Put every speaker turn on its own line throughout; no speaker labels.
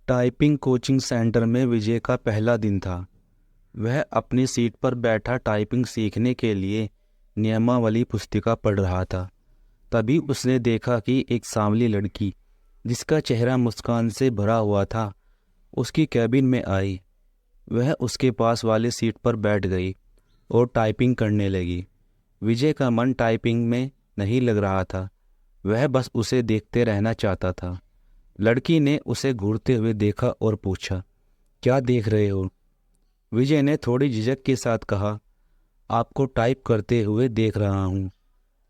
Typing coaching centre में विजय का पहला दिन था। वह अपनी सीट पर बैठा टाइपिंग सीखने के लिए नियमावली पुस्तिका पढ़ रहा था। तभी उसने देखा कि एक सांवली लड़की, जिसका चेहरा मुस्कान से भरा हुआ था, उसकी कैबिन में आई। वह उसके पास वाली सीट पर बैठ गई और टाइपिंग करने लगी। विजय का मन टाइपिंग में नहीं लग रहा था। वह बस उसे देखते रहना चाहता था। लड़की ने उसे घूरते हुए देखा और पूछा, क्या देख रहे हो? विजय ने थोड़ी झिझक के साथ कहा, आपको टाइप करते हुए देख रहा हूँ।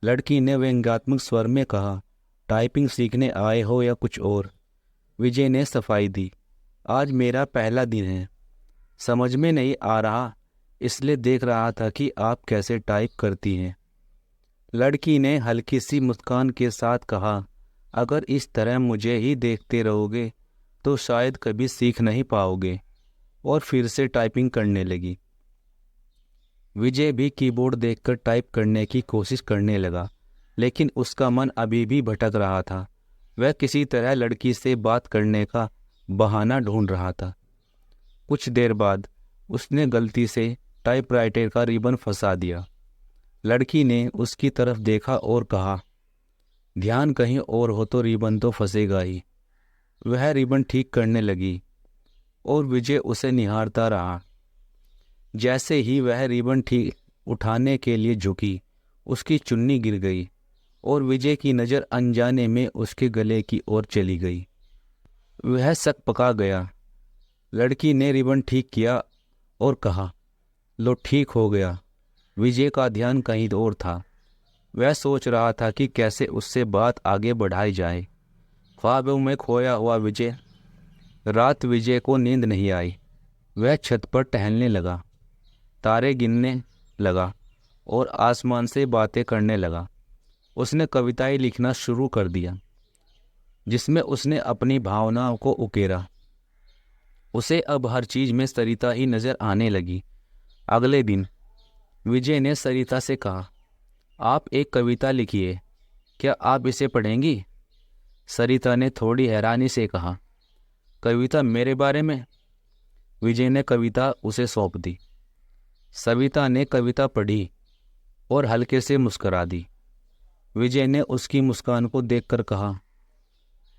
लड़की ने व्यंग्यात्मक स्वर में कहा, टाइपिंग सीखने आए हो या कुछ और? विजय ने सफाई दी, आज मेरा पहला दिन है, समझ में नहीं आ रहा, इसलिए देख रहा था कि आप कैसे टाइप करती हैं। लड़की ने हल्की सी मुस्कान के साथ कहा, अगर इस तरह मुझे ही देखते रहोगे तो शायद कभी सीख नहीं पाओगे, और फिर से टाइपिंग करने लगी। विजय भी कीबोर्ड देखकर टाइप करने की कोशिश करने लगा, लेकिन उसका मन अभी भी भटक रहा था। वह किसी तरह लड़की से बात करने का बहाना ढूंढ रहा था। कुछ देर बाद उसने गलती से टाइपराइटर का रिबन फंसा दिया। लड़की ने उसकी तरफ देखा और कहा, ध्यान कहीं और हो तो रिबन तो फंसेगा ही। वह रिबन ठीक करने लगी और विजय उसे निहारता रहा। जैसे ही वह रिबन ठीक उठाने के लिए झुकी, उसकी चुन्नी गिर गई और विजय की नज़र अनजाने में उसके गले की ओर चली गई। वह सक पका गया। लड़की ने रिबन ठीक किया और कहा, लो ठीक हो गया। विजय का ध्यान कहीं और था। वह सोच रहा था कि कैसे उससे बात आगे बढ़ाई जाए। ख्वाबों में खोया हुआ विजय। रात विजय को नींद नहीं आई। वह छत पर टहलने लगा, तारे गिनने लगा और आसमान से बातें करने लगा। उसने कविताएं लिखना शुरू कर दिया, जिसमें उसने अपनी भावनाओं को उकेरा। उसे अब हर चीज में सरिता ही नजर आने लगी। अगले दिन विजय ने सरिता से कहा, आप एक कविता लिखिए, क्या आप इसे पढ़ेंगी? सरिता ने थोड़ी हैरानी से कहा, कविता मेरे बारे में? विजय ने कविता उसे सौंप दी। सविता ने कविता पढ़ी और हल्के से मुस्कुरा दी। विजय ने उसकी मुस्कान को देखकर कहा,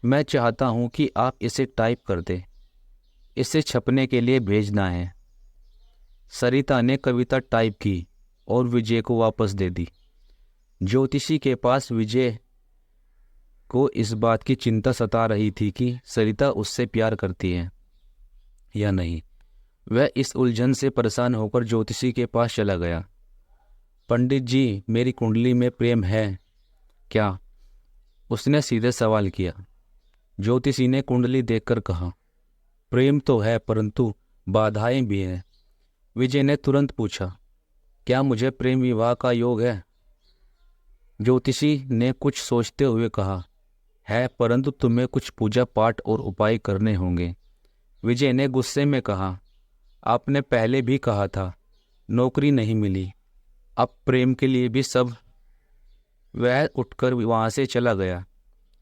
मैं चाहता हूं कि आप इसे टाइप कर दें, इसे छपने के लिए भेजना है। सरिता ने कविता टाइप की और विजय को वापस दे दी। ज्योतिषी के पास विजय को इस बात की चिंता सता रही थी कि सरिता उससे प्यार करती है या नहीं। वह इस उलझन से परेशान होकर ज्योतिषी के पास चला गया। पंडित जी, मेरी कुंडली में प्रेम है क्या? उसने सीधे सवाल किया। ज्योतिषी ने कुंडली देखकर कहा, प्रेम तो है, परंतु बाधाएं भी हैं। विजय ने तुरंत पूछा, क्या मुझे प्रेम विवाह का योग है? ज्योतिषी ने कुछ सोचते हुए कहा, है, परंतु तुम्हें कुछ पूजा पाठ और उपाय करने होंगे। विजय ने गुस्से में कहा, आपने पहले भी कहा था, नौकरी नहीं मिली, अब प्रेम के लिए भी सब। वह उठकर वहां से चला गया।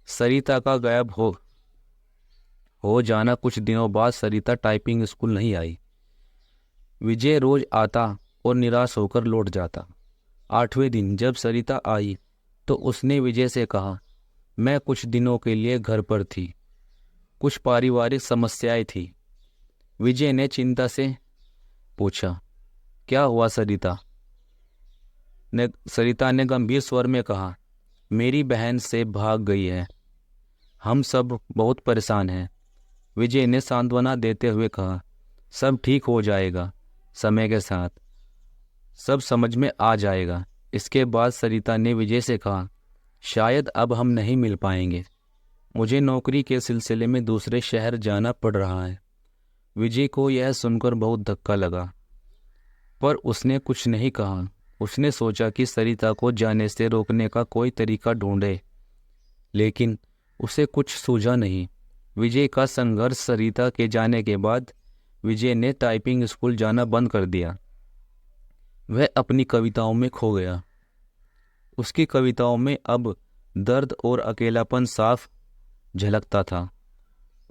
सरिता का गायब हो जाना। कुछ दिनों बाद सरिता टाइपिंग स्कूल नहीं आई। विजय रोज आता और निराश होकर लौट जाता। 8वें दिन जब सरिता आई तो उसने विजय से कहा, मैं कुछ दिनों के लिए घर पर थी, कुछ पारिवारिक समस्याएं थी। विजय ने चिंता से पूछा, क्या हुआ सरिता ने गंभीर स्वर में कहा, मेरी बहन से भाग गई है, हम सब बहुत परेशान हैं। विजय ने सांत्वना देते हुए कहा, सब ठीक हो जाएगा, समय के साथ सब समझ में आ जाएगा। इसके बाद सरिता ने विजय से कहा, शायद अब हम नहीं मिल पाएंगे, मुझे नौकरी के सिलसिले में दूसरे शहर जाना पड़ रहा है। विजय को यह सुनकर बहुत धक्का लगा, पर उसने कुछ नहीं कहा। उसने सोचा कि सरिता को जाने से रोकने का कोई तरीका ढूंढे, लेकिन उसे कुछ सूझा नहीं। विजय का संघर्ष सरिता के जाने के बाद विजय ने टाइपिंग स्कूल जाना बंद कर दिया। वह अपनी कविताओं में खो गया। उसकी कविताओं में अब दर्द और अकेलापन साफ झलकता था।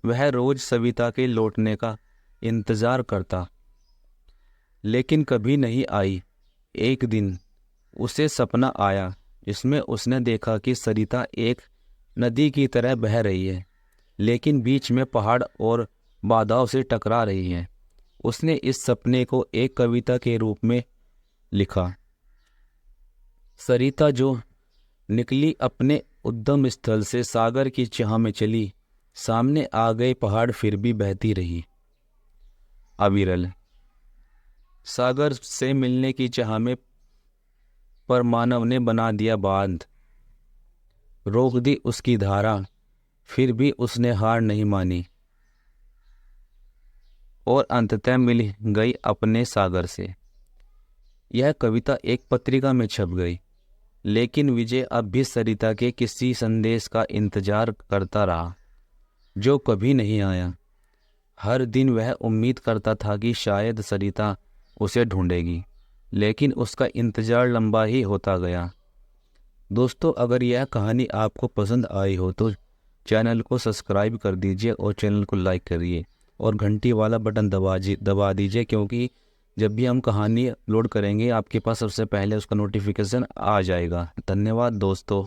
वह रोज सविता के लौटने का इंतज़ार करता, लेकिन कभी नहीं आई। एक दिन उसे सपना आया जिसमें उसने देखा कि सरिता एक नदी की तरह बह रही है, लेकिन बीच में पहाड़ और बाधाओं से टकरा रही है। उसने इस सपने को एक कविता के रूप में लिखा। सरिता जो निकली अपने उद्गम स्थल से सागर की चाह में चली, सामने आ गए पहाड़ फिर भी बहती रही। अविरल। सागर से मिलने की चाह में पर मानव ने बना दिया बांध, रोक दी उसकी धारा, फिर भी उसने हार नहीं मानी और अंततः मिल गई अपने सागर से। यह कविता एक पत्रिका में छप गई, लेकिन विजय अब भी सरिता के किसी संदेश का इंतजार करता रहा, जो कभी नहीं आया। हर दिन वह उम्मीद करता था कि शायद सरिता उसे ढूंढेगी, लेकिन उसका इंतजार लंबा ही होता गया। दोस्तों, अगर यह कहानी आपको पसंद आई हो तो चैनल को सब्सक्राइब कर दीजिए और चैनल को लाइक करिए और घंटी वाला बटन दबा दीजिए, क्योंकि जब भी हम कहानी अपलोड करेंगे आपके पास सबसे पहले उसका नोटिफिकेशन आ जाएगा। धन्यवाद दोस्तों।